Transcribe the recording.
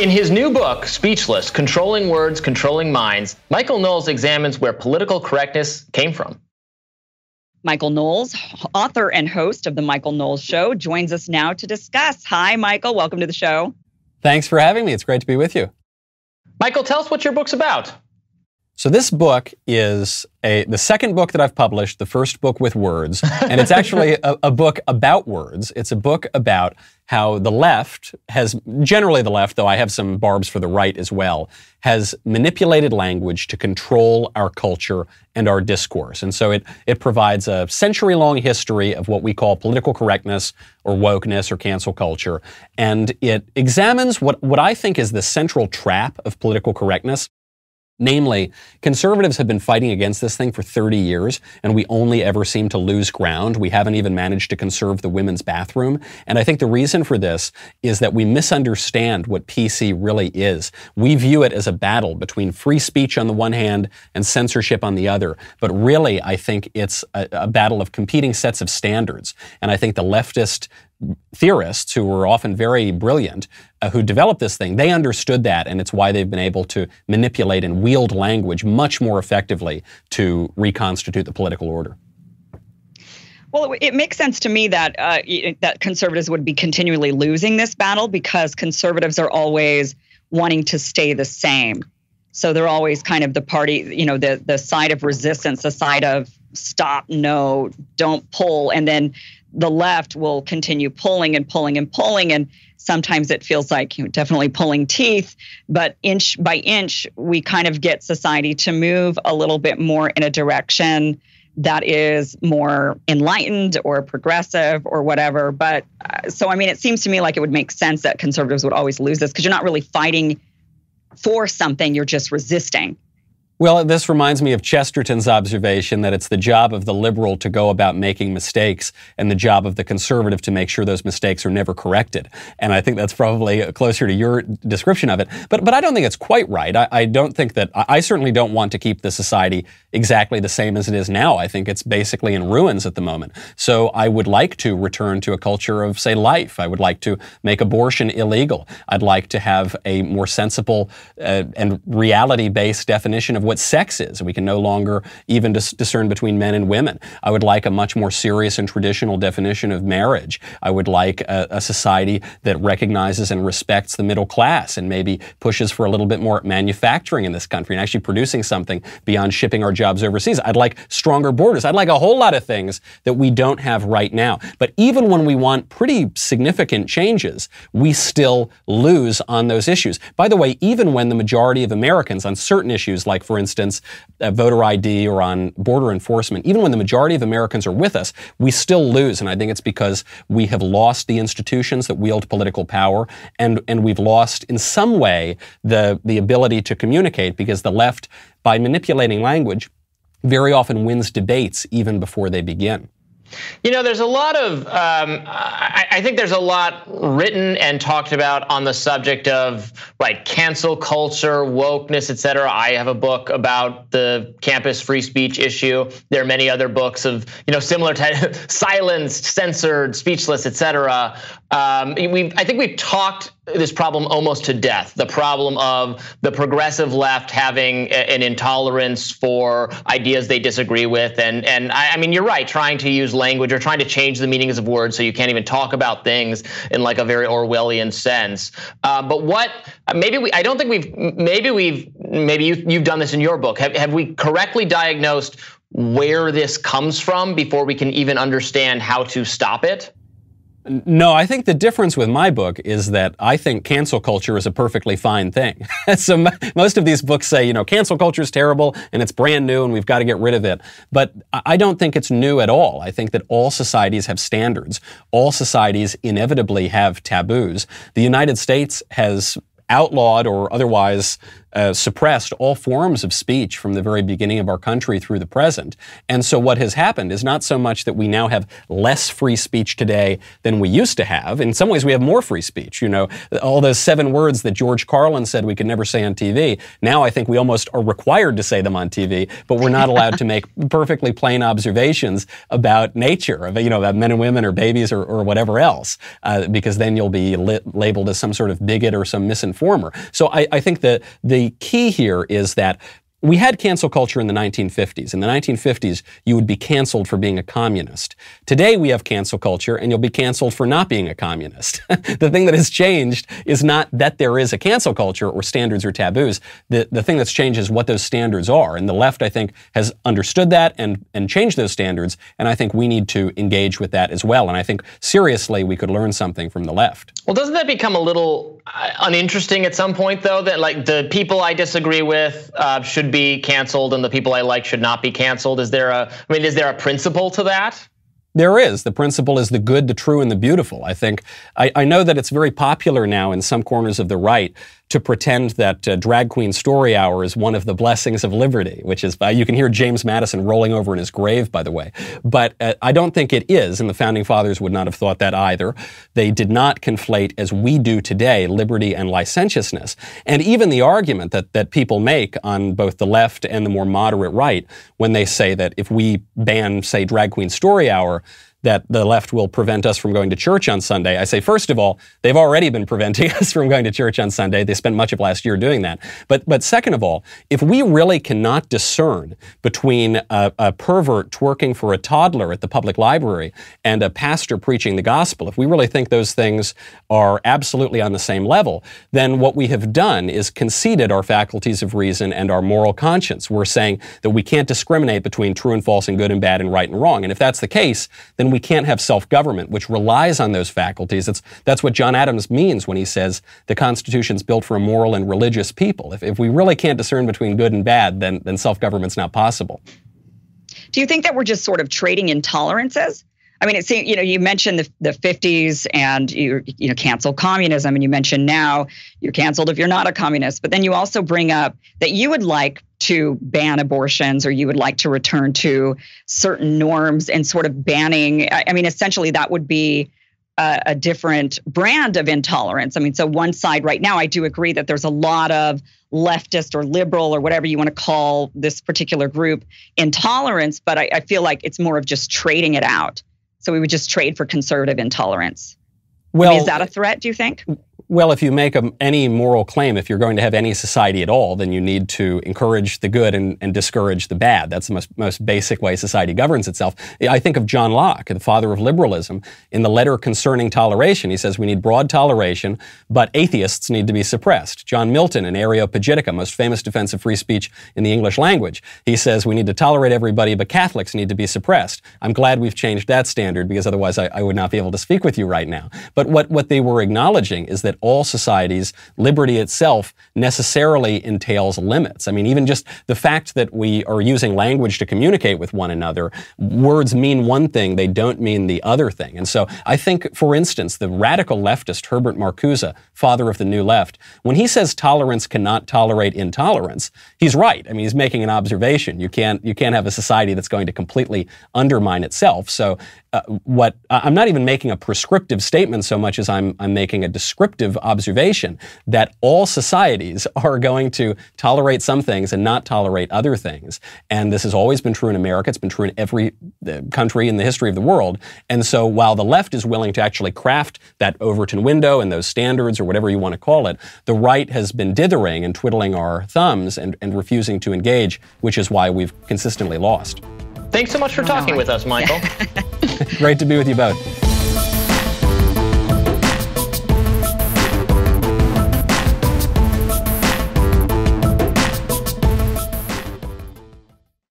In his new book, Speechless, Controlling Words, Controlling Minds, Michael Knowles examines where political correctness came from. Michael Knowles, author and host of The Michael Knowles Show, joins us now to discuss. Hi, Michael. Welcome to the show. Thanks for having me. It's great to be with you. Michael, tell us what your book's about. So this book is the second book that I've published, the first book with words, and it's actually a book about words. It's a book about how the left has, generally the left, though I have some barbs for the right as well, has manipulated language to control our culture and our discourse. And so it provides a century-long history of what we call political correctness or wokeness or cancel culture. And it examines what I think is the central trap of political correctness. Namely, conservatives have been fighting against this thing for 30 years, and we only ever seem to lose ground. We haven't even managed to conserve the women's bathroom. And I think the reason for this is that we misunderstand what PC really is. We view it as a battle between free speech on the one hand and censorship on the other. But really, I think it's a battle of competing sets of standards. And I think the leftist theorists, who were often very brilliant, who developed this thing, they understood that, and it's why they've been able to manipulate and wield language much more effectively to reconstitute the political order. Well, it makes sense to me that that conservatives would be continually losing this battle because conservatives are always wanting to stay the same. So they're always kind of the party, the side of resistance, the side of stop, no, don't pull, and then the left will continue pulling and pulling and pulling, and sometimes it feels like definitely pulling teeth, but inch by inch, we kind of get society to move a little bit more in a direction that is more enlightened or progressive or whatever. But so, I mean, it seems to me like it would make sense that conservatives would always lose this because you're not really fighting for something, you're just resisting. Well, this reminds me of Chesterton's observation that it's the job of the liberal to go about making mistakes and the job of the conservative to make sure those mistakes are never corrected. And I think that's probably closer to your description of it. But I don't think it's quite right. I don't think that, I certainly don't want to keep the society exactly the same as it is now. I think it's basically in ruins at the moment. So I would like to return to a culture of, say, life. I would like to make abortion illegal. I'd like to have a more sensible and reality-based definition of what sex is. We can no longer even discern between men and women. I would like a much more serious and traditional definition of marriage. I would like a society that recognizes and respects the middle class and maybe pushes for a little bit more manufacturing in this country and actually producing something beyond shipping our jobs overseas. I'd like stronger borders. I'd like a whole lot of things that we don't have right now. But even when we want pretty significant changes, we still lose on those issues. By the way, even when the majority of Americans on certain issues, like for instance, voter ID or on border enforcement, even when the majority of Americans are with us, we still lose. And I think it's because we have lost the institutions that wield political power, and we've lost in some way the ability to communicate, because the left, by manipulating language, very often wins debates even before they begin. There's a lot of, I think there's a lot written and talked about on the subject of cancel culture, wokeness, et cetera. I have a book about the campus free speech issue. There are many other books of, similar to silenced, censored, speechless, et cetera. I think we've talked this problem almost to death, the problem of the progressive left having an intolerance for ideas they disagree with. And I mean, you're right, trying to use language or trying to change the meanings of words so you can't even talk about things in like a very Orwellian sense. But you've done this in your book. Have we correctly diagnosed where this comes from before we can even understand how to stop it? No, I think the difference with my book is that I think cancel culture is a perfectly fine thing. So most of these books say, cancel culture is terrible and it's brand new and we've got to get rid of it. But I don't think it's new at all. I think that all societies have standards. All societies inevitably have taboos. The United States has outlawed or otherwise suppressed all forms of speech from the very beginning of our country through the present. And so what has happened is not so much that we now have less free speech today than we used to have. In some ways, we have more free speech. You know, all those 7 words that George Carlin said we could never say on TV, now I think we almost are required to say them on TV, but we're not allowed to make perfectly plain observations about nature, about men and women or babies or whatever else, because then you'll be labeled as some sort of bigot or some misinformer. So I think that the key here is that we had cancel culture in the 1950s. In the 1950s, you would be canceled for being a communist. Today, we have cancel culture, and you'll be canceled for not being a communist. The thing that has changed is not that there is a cancel culture or standards or taboos. The thing that's changed is what those standards are. And the left, I think, has understood that and changed those standards. And I think we need to engage with that as well. And I think, seriously, we could learn something from the left. Well, doesn't that become a little uninteresting at some point, though, that like the people I disagree with should be canceled and the people I like should not be canceled? Is there a principle to that? There is. The principle is the good, the true, and the beautiful. I think, I know that it's very popular now in some corners of the right to pretend that Drag Queen Story Hour is one of the blessings of liberty, which is, you can hear James Madison rolling over in his grave, by the way. But I don't think it is, and the Founding Fathers would not have thought that either. They did not conflate, as we do today, liberty and licentiousness. And even the argument that people make on both the left and the more moderate right, when they say that if we ban, say, Drag Queen Story Hour, that the left will prevent us from going to church on Sunday. I say, first of all, they've already been preventing us from going to church on Sunday. They spent much of last year doing that. But second of all, if we really cannot discern between a pervert twerking for a toddler at the public library and a pastor preaching the gospel, if we really think those things are absolutely on the same level, then what we have done is conceded our faculties of reason and our moral conscience. We're saying that we can't discriminate between true and false and good and bad and right and wrong. And if that's the case, then we can't have self-government, which relies on those faculties. That's what John Adams means when he says the Constitution's built for a moral and religious people. If we really can't discern between good and bad, then self-government's not possible. Do you think that we're just sort of trading intolerances? I mean, it seems, you mentioned the 50s and you cancel communism, and you mentioned now you're canceled if you're not a communist. But then you also bring up that you would like to ban abortions, or you would like to return to certain norms and sort of banning. I mean, essentially that would be a different brand of intolerance. I mean, so one side right now, I do agree that there's a lot of leftist or liberal or whatever you want to call this particular group intolerance, but I feel like it's more of just trading it out. So we would just trade for conservative intolerance. Well, I mean, is that a threat, do you think? Well, if you make any moral claim, if you're going to have any society at all, then you need to encourage the good and discourage the bad. That's the most basic way society governs itself. I think of John Locke, the father of liberalism. In the letter concerning toleration, he says we need broad toleration, but atheists need to be suppressed. John Milton in Areopagitica, most famous defense of free speech in the English language, he says we need to tolerate everybody, but Catholics need to be suppressed. I'm glad we've changed that standard, because otherwise I would not be able to speak with you right now. But what they were acknowledging is that all societies, liberty itself necessarily entails limits. I mean, even just the fact that we are using language to communicate with one another, words mean one thing, they don't mean the other thing. And so I think, for instance, the radical leftist Herbert Marcuse, father of the New Left, when he says tolerance cannot tolerate intolerance, he's right. I mean, he's making an observation. You can't have a society that's going to completely undermine itself. So I'm not even making a prescriptive statement so much as I'm making a descriptive observation that all societies are going to tolerate some things and not tolerate other things. And this has always been true in America. It's been true in every country in the history of the world. And so while the left is willing to actually craft that Overton window and those standards or whatever you want to call it, the right has been dithering and twiddling our thumbs and refusing to engage, which is why we've consistently lost. Thanks so much for talking with us, Michael. Great to be with you both.